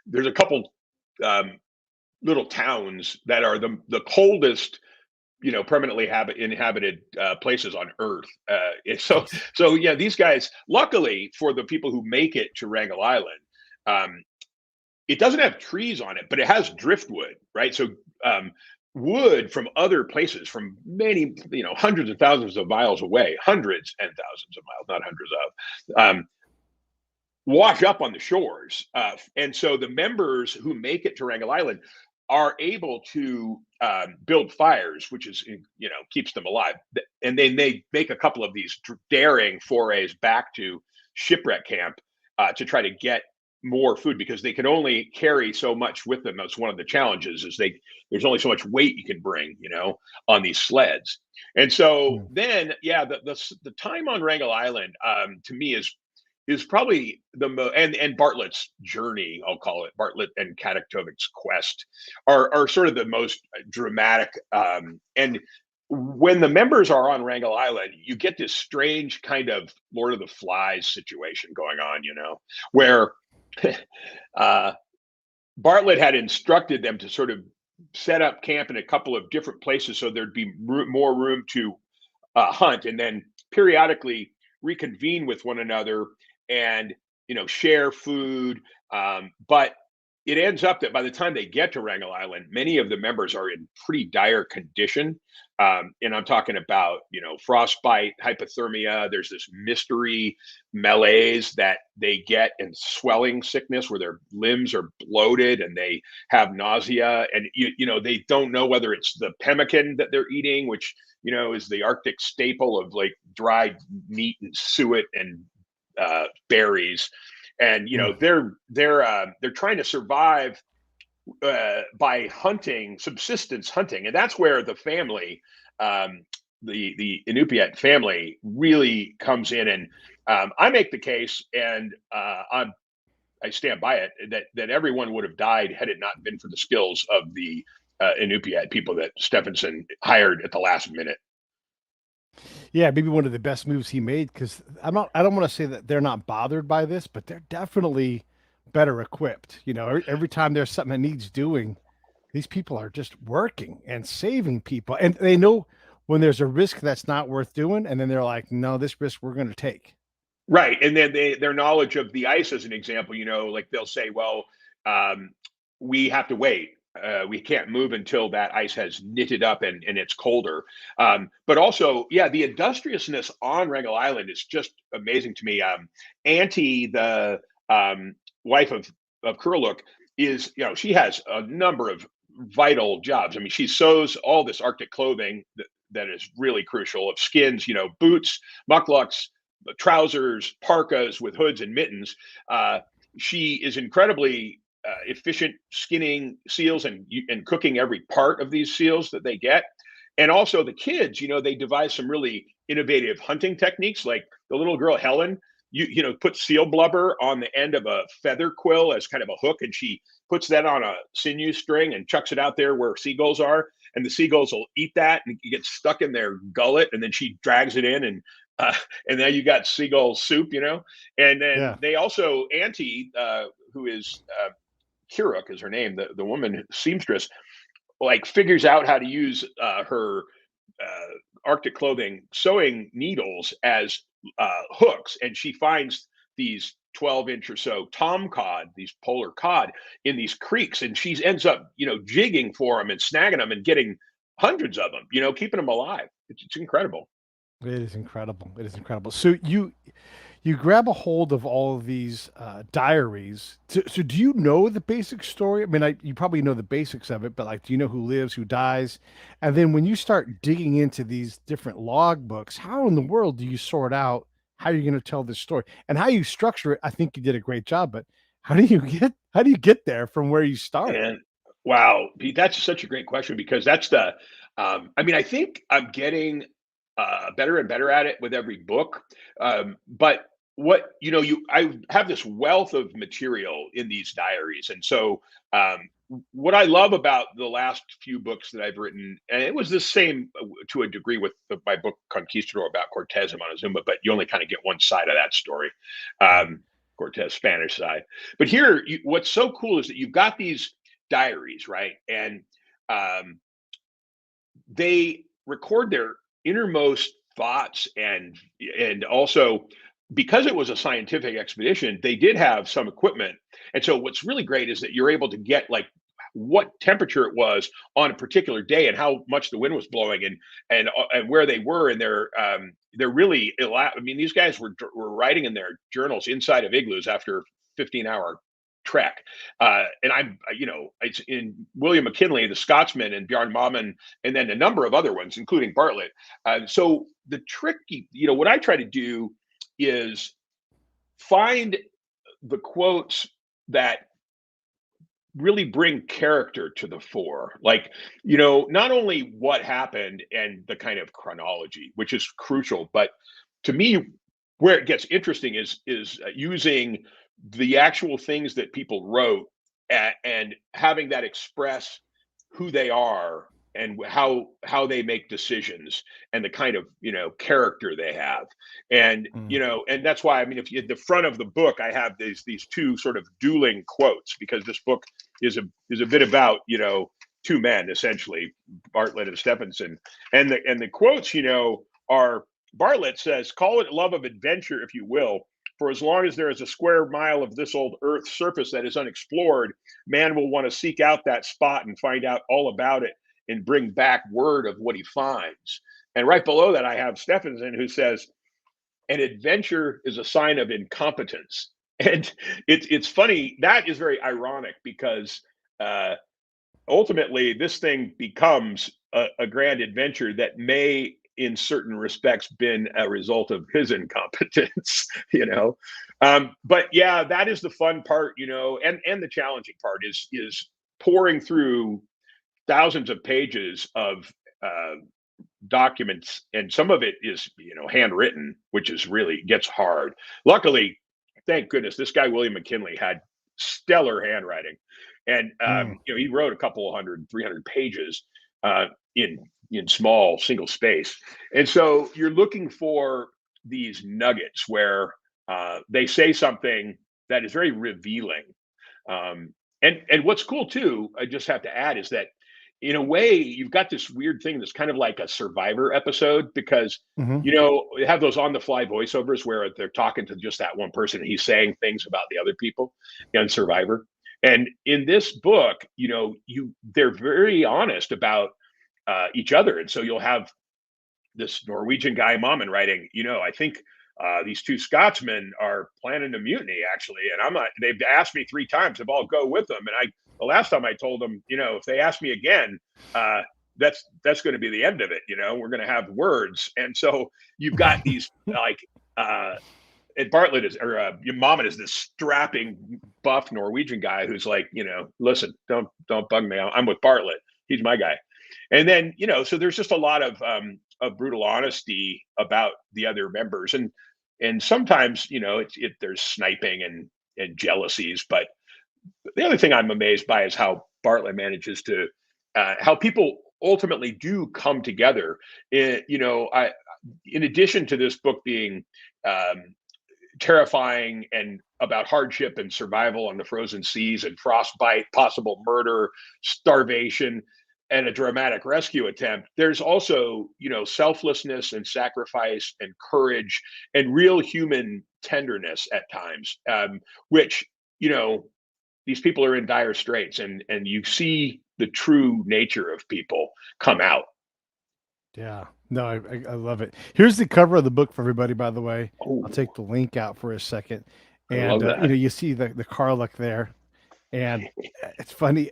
there's a couple little towns that are the coldest permanently inhabited places on Earth. So yeah, these guys, luckily for the people who make it to Wrangel Island, it doesn't have trees on it, but it has driftwood, right? So wood from other places, from many, hundreds of thousands of miles away, hundreds and thousands of miles, not hundreds of, wash up on the shores. And so the members who make it to Wrangel Island are able to build fires, which is, keeps them alive. And then they make a couple of these daring forays back to shipwreck camp to try to get more food, because they can only carry so much with them. That's one of the challenges, is there's only so much weight you can bring, on these sleds. And so then, yeah, the time on Wrangel Island, to me, is probably the most, and Bartlett's journey, I'll call it, Bartlett and Kadektovik's quest, are sort of the most dramatic. And when the members are on Wrangel Island, you get this strange kind of Lord of the Flies situation going on, where Bartlett had instructed them to sort of set up camp in a couple of different places so there'd be more room to hunt, and then periodically reconvene with one another and share food. But it ends up that by the time they get to Wrangel Island, many of the members are in pretty dire condition. And I'm talking about, frostbite, hypothermia. There's this mystery malaise that they get, and swelling sickness where their limbs are bloated and they have nausea. And, they don't know whether it's the pemmican that they're eating, which, is the Arctic staple of like dried meat and suet and berries. And they're trying to survive by hunting, subsistence hunting, and that's where the family, the Inupiat family, really comes in. And I make the case, and I stand by it, that everyone would have died had it not been for the skills of the Inupiat people that Stephenson hired at the last minute. Yeah, maybe one of the best moves he made, because I don't want to say that they're not bothered by this, but they're definitely better equipped. Every time there's something that needs doing, these people are just working and saving people, and they know when there's a risk that's not worth doing, and then they're like, no, this risk we're going to take. Right. And then their knowledge of the ice, as an example, like they'll say, well, we have to wait. We can't move until that ice has knitted up and it's colder. But also, yeah, the industriousness on Wrangel Island is just amazing to me. Auntie, the wife of Karluk, is, she has a number of vital jobs. I mean, she sews all this Arctic clothing that is really crucial, of skins, boots, mucklucks, trousers, parkas with hoods and mittens. She is incredibly efficient skinning seals and cooking every part of these seals that they get. And also the kids, they devise some really innovative hunting techniques. Like the little girl Helen, put seal blubber on the end of a feather quill as kind of a hook, and she puts that on a sinew string and chucks it out there where seagulls are, and the seagulls will eat that and it gets stuck in their gullet, and then she drags it in, and now you got seagull soup, And then they also, Auntie, who is Karluk is her name, the woman seamstress, like figures out how to use her Arctic clothing sewing needles as hooks, and she finds these 12-inch or so tom cod, these polar cod, in these creeks, and she ends up, jigging for them and snagging them and getting hundreds of them, keeping them alive. It's incredible. It is incredible. It is incredible. So you grab a hold of all of these diaries. So do you know the basic story? I mean, you probably know the basics of it, but like, do you know who lives, who dies? And then when you start digging into these different log books, how in the world do you sort out how you're going to tell this story and how you structure it? I think you did a great job, but how do you get there from where you start? And wow, Pete, that's such a great question, because that's I think I'm getting better and better at it with every book. But I have this wealth of material in these diaries. And so what I love about the last few books that I've written, and it was the same to a degree with my book Conquistador about Cortez and Montezuma, but you only kind of get one side of that story. Cortez Spanish side. But here, what's so cool is that you've got these diaries, right? And they record their innermost thoughts and also because it was a scientific expedition, they did have some equipment. And so what's really great is that you're able to get like what temperature it was on a particular day and how much the wind was blowing and where they were. And they're really I mean, these guys were writing in their journals inside of igloos after 15-hour trek. And it's in William McKinley, the Scotsman, and Bjarne Mammen, and then a number of other ones, including Bartlett. So the tricky, what I try to do is find the quotes that really bring character to the fore, like, not only what happened and the kind of chronology, which is crucial, but to me where it gets interesting is using the actual things that people wrote and having that express who they are and how they make decisions and the kind of character they have. And and that's why, I mean, if you at the front of the book, I have these two sort of dueling quotes, because this book is a bit about two men, essentially, Bartlett and Stephenson. And the quotes are, Bartlett says, "Call it love of adventure if you will, for as long as there is a square mile of this old earth's surface that is unexplored, man will want to seek out that spot and find out all about it and bring back word of what he finds." And right below that, I have Stephenson, who says, "An adventure is a sign of incompetence." And it's funny, that is very ironic, because ultimately this thing becomes a grand adventure that may in certain respects been a result of his incompetence. But yeah, that is the fun part, and the challenging part is pouring through thousands of pages of documents, and some of it is handwritten, which is really gets hard. Luckily, thank goodness, this guy William McKinley had stellar handwriting, and he wrote a couple of 300 pages in small single space. And so you're looking for these nuggets where they say something that is very revealing. And what's cool too, I just have to add, is that in a way you've got this weird thing that's kind of like a Survivor episode, because they have those on the fly voiceovers where they're talking to just that one person and he's saying things about the other people on Survivor. And in this book, they're very honest about each other. And so you'll have this Norwegian guy, Mammen, writing, I think these two Scotsmen are planning a mutiny, actually. And they've asked me 3 times if I'll go with them. And the last time I told them, if they ask me again, that's going to be the end of it. We're going to have words. And so you've got these and Bartlett Mammen is this strapping, buff Norwegian guy who's like, listen, don't bug me. I'm with Bartlett. He's my guy. And then, so there's just a lot of brutal honesty about the other members. And sometimes, there's sniping and jealousies. But the other thing I'm amazed by is how Bartlett manages to, how people ultimately do come together. In addition to this book being terrifying and about hardship and survival on the frozen seas and frostbite, possible murder, starvation, and a dramatic rescue attempt, there's also, selflessness and sacrifice and courage and real human tenderness at times, which, these people are in dire straits, and you see the true nature of people come out. Yeah, no, I love it. Here's the cover of the book for everybody, by the way. Oh, I'll take the link out for a second. I And, love that. you see the Karluk there. And it's funny,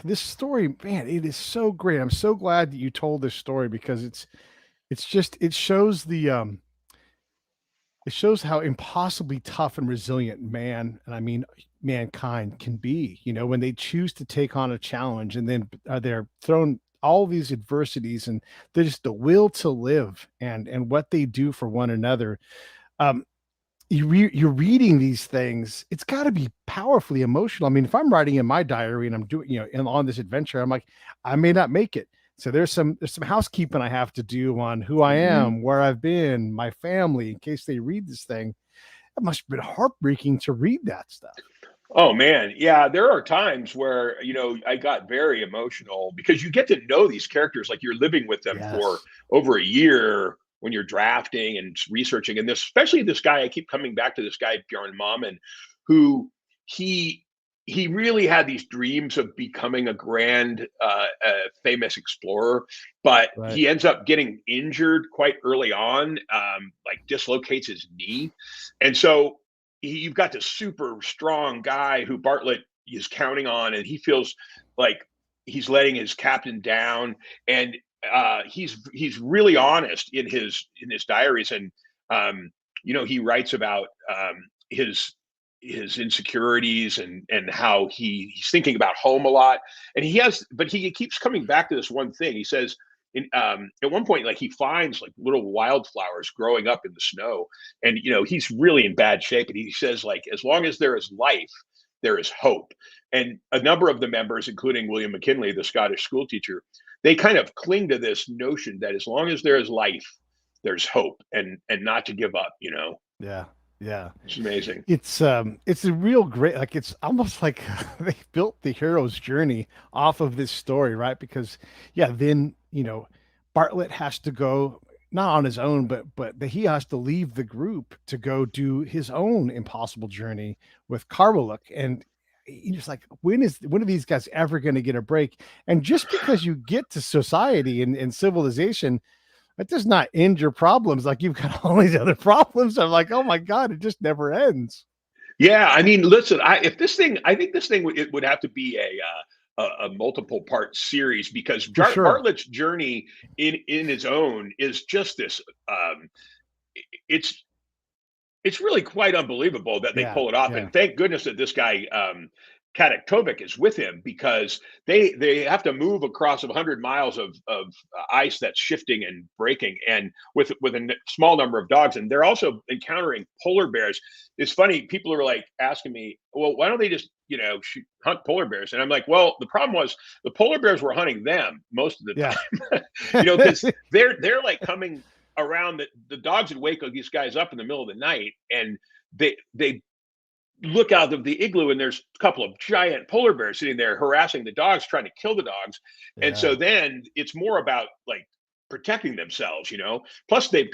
this story, man, it is so great. I'm so glad that you told this story, because it shows it shows how impossibly tough and resilient man, and I mean mankind, can be, when they choose to take on a challenge, and then they're thrown all these adversities, and there's the will to live and what they do for one another. You're reading these things, it's got to be powerfully emotional. I mean, if I'm writing in my diary and I'm doing, and on this adventure, I'm like, I may not make it. So there's some housekeeping I have to do on who I am, where I've been, my family, in case they read this thing. It must have been heartbreaking to read that stuff. Oh man, yeah, there are times where I got very emotional, because you get to know these characters, like you're living with them for Yes. over a year when you're drafting and researching. And this, especially this guy, I keep coming back to this guy, Bjorn Maamen, who he he really had these dreams of becoming a grand, famous explorer, but Right. he ends up getting injured quite early on, like dislocates his knee, and so you've got this super strong guy who Bartlett is counting on, and he feels like he's letting his captain down, and he's really honest in his diaries, and he writes about his his insecurities and how he's thinking about home a lot, and he keeps coming back to this one thing. He says at one point, like, he finds like little wildflowers growing up in the snow, and he's really in bad shape, and he says, like, as long as there is life, there is hope. And a number of the members, including William McKinley, the Scottish school teacher, they kind of cling to this notion that as long as there is life, there's hope, and not to give up. Yeah. Yeah. It's amazing. It's a real great, like, it's almost like they built the hero's journey off of this story, right? Because yeah, then, Bartlett has to go not on his own, but he has to leave the group to go do his own impossible journey with Karluk. And you're just like, when are these guys ever going to get a break? And just because you get to society and civilization, that does not end your problems. Like, you've got all these other problems. I'm like, oh my God, it just never ends. Yeah, I mean, listen, I think this thing it would have to be a multiple part series, because For sure. Bartlett's journey in his own is just this. It's it's really quite unbelievable that they Yeah. pull it off, Yeah. and thank goodness that this guy, Kadek is with him, because they have to move across 100 miles of ice that's shifting and breaking, and with a small number of dogs, and they're also encountering polar bears. It's funny, people are like asking me, well, why don't they just hunt polar bears? And I'm like, well, the problem was the polar bears were hunting them most of the Yeah. time, because they're like coming around. The dogs would wake these guys up in the middle of the night, and they look out of the igloo, and there's a couple of giant polar bears sitting there harassing the dogs, trying to kill the dogs. And so Yeah. then it's more about like protecting themselves. Plus they're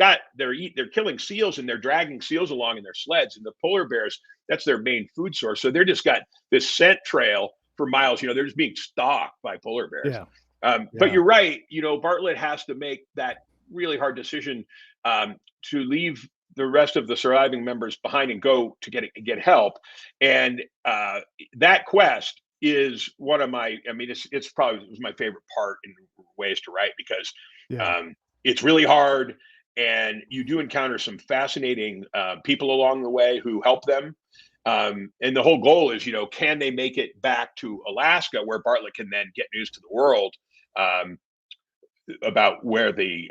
killing seals, and they're dragging seals along in their sleds, and the polar bears, that's their main food source. So they're just got this scent trail for miles. They're just being stalked by polar bears. Yeah. But Yeah. you're right. Bartlett has to make that really hard decision, to leave the rest of the surviving members behind and go to get help. And that quest is one of my. I mean, it's probably it was my favorite part in ways to write, because Yeah. it's really hard, and you do encounter some fascinating people along the way who help them. And the whole goal is, can they make it back to Alaska, where Bartlett can then get news to the world about where the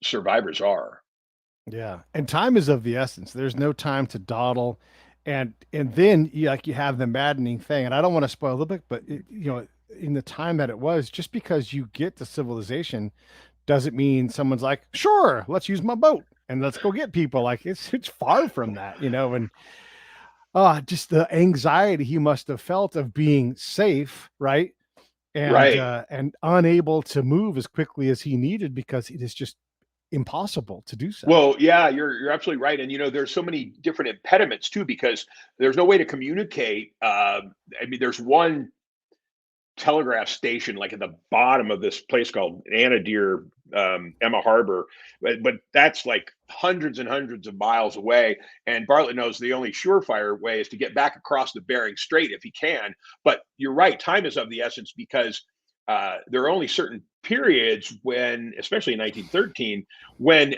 survivors are. Yeah. And time is of the essence. There's no time to dawdle. And then you have the maddening thing. And I don't want to spoil the book, but in the time that it was, just because you get to civilization doesn't mean someone's like, sure, let's use my boat and let's go get people. Like, it's far from that, and just the anxiety he must have felt of being safe, right? Right. And unable to move as quickly as he needed, because it is just impossible to do so. Well, yeah, you're absolutely right, and there's so many different impediments too, because there's no way to communicate. I mean, there's one telegraph station like at the bottom of this place called Anadir, Emma Harbor, but that's like hundreds and hundreds of miles away. And Bartlett knows the only surefire way is to get back across the Bering Strait if he can. But you're right, time is of the essence, because there are only certain periods when, especially in 1913, when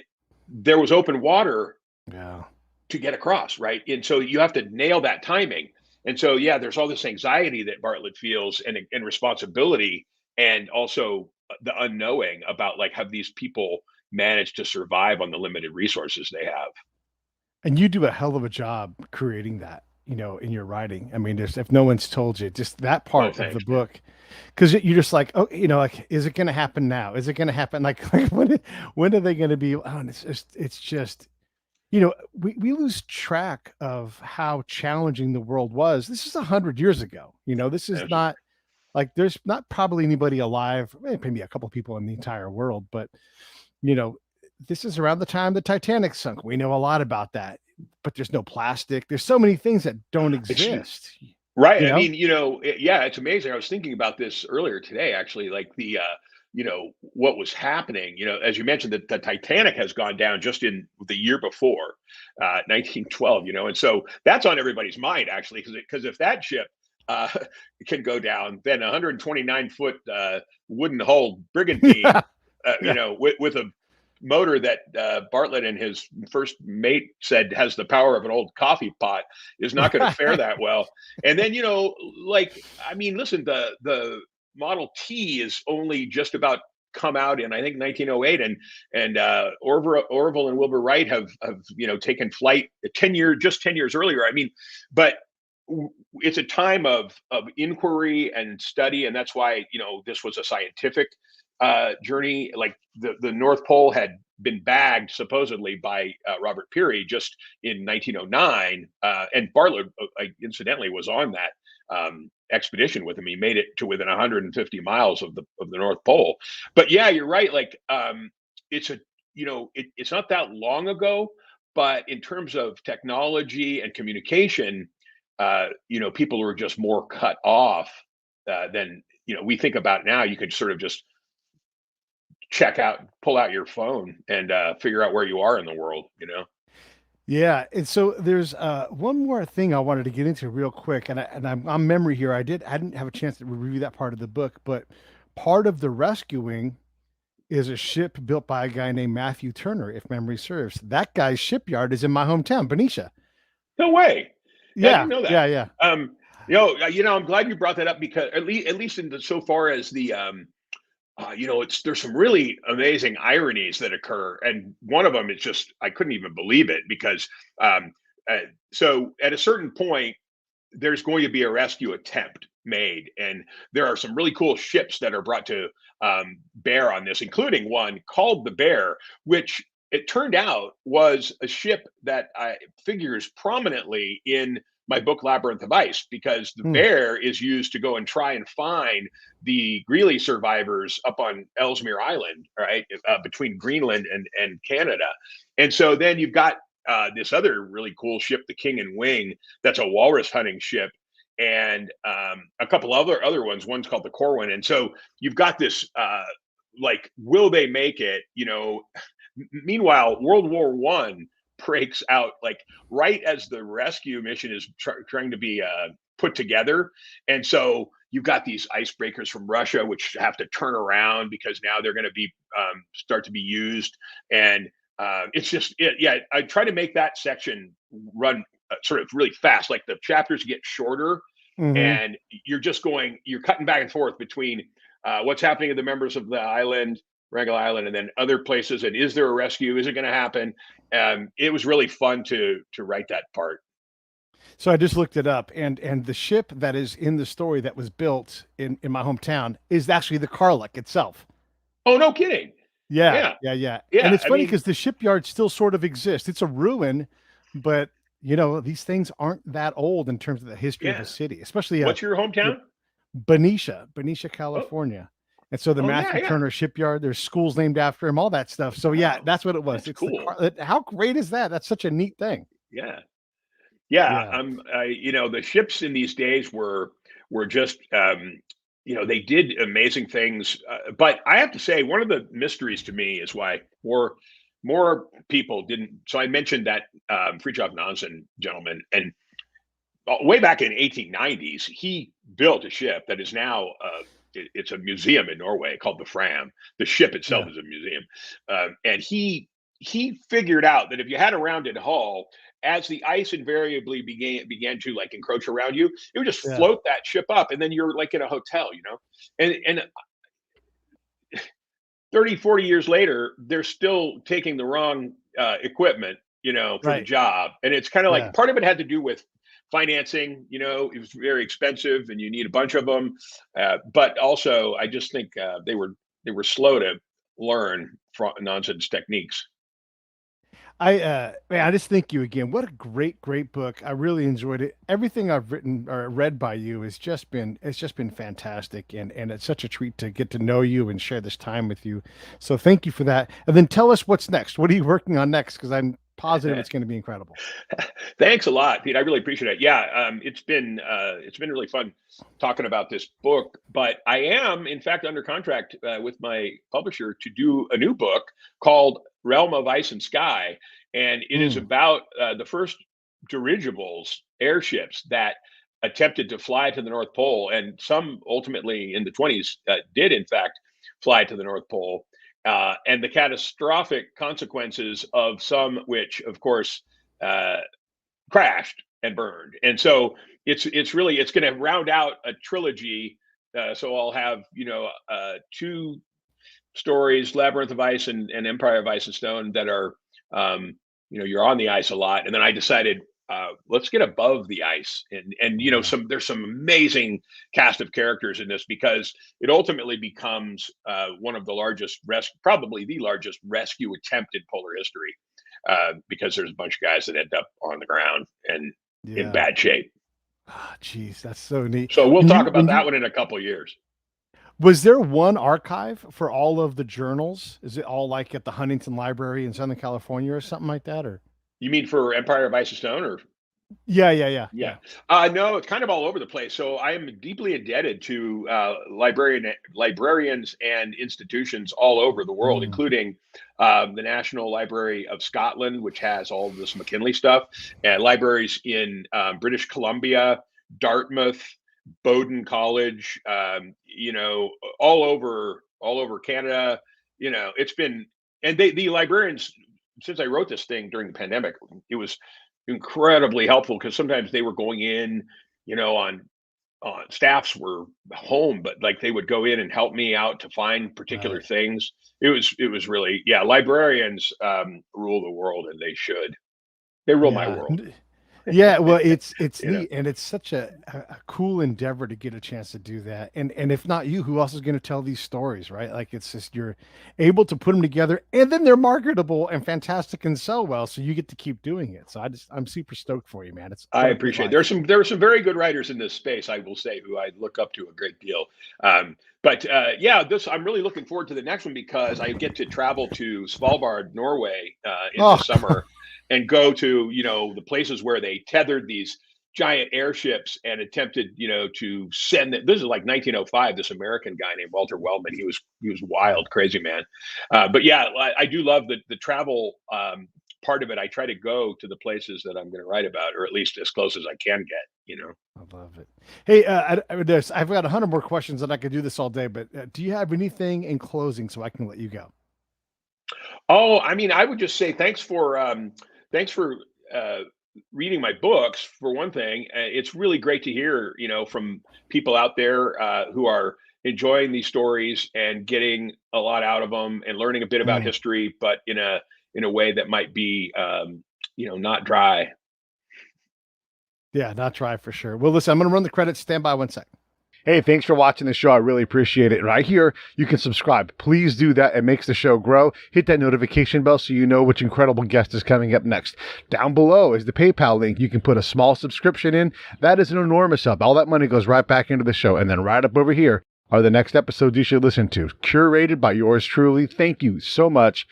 there was open water Yeah. to get across, right? And so you have to nail that timing. And so, yeah, there's all this anxiety that Bartlett feels, and responsibility, and also the unknowing about, like, have these people managed to survive on the limited resources they have. And you do a hell of a job creating that, in your writing. I mean, if no one's told you, just that Oh, part of the thanks, man. book, because you're just like, oh, like, is it going to happen now? Is it going to happen? Like, when are they going to be? Oh, and it's just, we lose track of how challenging the world was. This is 100 years ago. This is Absolutely. not like, there's not probably anybody alive, maybe a couple people in the entire world, but you know, this is around the time the Titanic sunk. We know a lot about that, but there's no plastic. There's so many things that don't It's exist. right. You I know? mean, yeah, it's amazing. I was thinking about this earlier today, actually, like what was happening. As you mentioned, that the Titanic has gone down just in the year before, 1912. And so that's on everybody's mind, actually, because if that ship uh, can go down, then a 129-foot wooden hulled brigantine, Yeah. Yeah. with a motor that Bartlett and his first mate said has the power of an old coffee pot is not going to fare Right. that well. And then, like, I mean, listen, the Model T is only just about come out in, I think, 1908, and Orville and Wilbur Wright have taken flight 10 years earlier. I mean, but it's a time of inquiry and study, and that's why this was a scientific journey. Like the North Pole had been bagged supposedly by Robert Peary just in 1909, and Bartlett, incidentally, was on that expedition with him. He made it to within 150 miles of the North Pole. But yeah, you're right. Like it's a it's not that long ago, but in terms of technology and communication, people were just more cut off than we think about now. You could sort of just pull out your phone and figure out where you are in the world. Yeah, and so there's one more thing I wanted to get into real quick, and I'm on memory here. I didn't have a chance to review that part of the book, but part of the rescuing is a ship built by a guy named Matthew Turner, if memory serves. That guy's shipyard is in my hometown, Benicia. No way. Yeah, I Yeah, didn't know that. yeah, yeah. I'm glad you brought that up, because at least so far as the there's some really amazing ironies that occur, and one of them is just I couldn't even believe it, because um, uh, so at a certain point there's going to be a rescue attempt made, and there are some really cool ships that are brought to bear on this, including one called the Bear, which it turned out was a ship that figures prominently in my book Labyrinth of Ice, because the Hmm. Bear is used to go and try and find the Greely survivors up on Ellesmere Island, right, between Greenland and Canada. And so then you've got this other really cool ship, the King and Wing, that's a walrus hunting ship, and a couple other ones. One's called the Corwin. And so you've got this like, will they make it? Meanwhile, World War One breaks out, like, right as the rescue mission is trying to be put together, and so you've got these icebreakers from Russia which have to turn around because now they're going to be start to be used, and it's just yeah. I try to make that section run sort of really fast, like the chapters get shorter, Hmm. and you're cutting back and forth between what's happening to the members of the island, Wrangel Island, and then other places. And is there a rescue? Is it going to happen? It was really fun to write that part. So I just looked it up, and the ship that is in the story that was built in my hometown is actually the Karluk itself. Oh, no kidding. Yeah, Yeah, yeah, yeah. And yeah. it's I funny mean, because the shipyard still sort of exists. It's a ruin, but these things aren't that old in terms of the history of a yeah. city, especially What's your you know, hometown? Benicia, Oh, California. And so the oh yeah, Matthew yeah. Turner shipyard, there's schools named after him, all that stuff. So yeah, Wow, that's what it was. that's It's the cool. car. How great is that? That's such a neat thing. Yeah. Yeah, Yeah. the ships in these days were just, they did amazing things. But I have to say, one of the mysteries to me is why more people didn't. So I mentioned that Fridtjof Nansen gentleman, and way back in 1890s, he built a ship that is now it's a museum in Norway called the Fram. The ship itself Yeah. is a museum, and he figured out that if you had a rounded hull, as the ice invariably began to, like, encroach around you, it would just Yeah. float that ship up, and then you're like in a hotel. And 30, 40 years later, they're still taking the wrong equipment, for the Right. job. And it's kind of like Yeah. part of it had to do with financing. It was very expensive and you need a bunch of them. But also, I just think they were slow to learn from nonsense techniques. Man, I just thank you again. What a great book. I really enjoyed it. Everything I've written or read by you it's just been fantastic. And it's such a treat to get to know you and share this time with you. So thank you for that. And then tell us what's next. What are you working on next? Because I'm positive it's going to be incredible. Thanks a lot, Pete. I really appreciate it. Yeah, it's been really fun talking about this book. But I am, in fact, under contract with my publisher to do a new book called Realm of Ice and Sky, and it is Mm, about the first dirigibles, airships that attempted to fly to the North Pole, and some ultimately in the 20s did, in fact, fly to the North Pole. And the catastrophic consequences of some, which, of course, uh, crashed and burned. And so it's going to round out a trilogy. So I'll have two stories, Labyrinth of Ice and Empire of Ice and Stone, that are you're on the ice a lot. And then I decided let's get above the ice, and yeah. there's some amazing cast of characters in this, because it ultimately becomes one of the largest probably the largest rescue attempt in polar history, because there's a bunch of guys that end up on the ground and in Yeah. bad shape. Ah, geez, that's so neat. So we'll talk about When that you one in a couple of years. Was there one archive for all of the journals? Is it all like at the Huntington Library in Southern California or something like that? Or You mean for Empire of Ice and Stone, or? Yeah. yeah. No, it's kind of all over the place. So I am deeply indebted to librarians and institutions all over the world, Mm, including the National Library of Scotland, which has all this McKinley stuff, and libraries in British Columbia, Dartmouth, Bowdoin College, all over Canada. It's been, and the librarians, since I wrote this thing during the pandemic, it was incredibly helpful, because sometimes they were going in, on staffs were home, but like they would go in and help me out to find particular right. things. It was really, yeah, librarians rule the world, and they should. They rule my Yeah. world. Yeah, well, it's you know. neat, and it's such a cool endeavor to get a chance to do that. And if not you, who else is going to tell these stories, right? Like it's just you're able to put them together, and then they're marketable and fantastic and sell well, so you get to keep doing it. So I'm super stoked for you, man. It's I what a great appreciate it. life. There are some very good writers in this space, I will say, who I look up to a great deal. But yeah, this I'm really looking forward to the next one, because I get to travel to Svalbard, Norway, in the Oh, summer, and go to the places where they tethered these giant airships and attempted to send it. This is like 1905. This American guy named Walter Wellman. He was wow. wild, crazy man. But yeah, I do love the travel part of it. I try to go to the places that I'm going to write about, or at least as close as I can get. I love it. Hey, I've got 100 more questions and I could do this all day, but do you have anything in closing so I can let you go? Oh, I mean, I would just say thanks for uh, reading my books, for one thing. It's really great to hear, from people out there who are enjoying these stories and getting a lot out of them, and learning a bit about Mm, history, but in a way that might be not dry. yeah, not try for sure. Well, listen, I'm going to run the credits. Stand by 1 sec. Hey, thanks for watching the show. I really appreciate it. Right here, you can subscribe. Please do that. It makes the show grow. Hit that notification bell so you know which incredible guest is coming up next. Down below is the PayPal link. You can put a small subscription in. That is an enormous help. All that money goes right back into the show. And then right up over here are the next episodes you should listen to, curated by yours truly. Thank you so much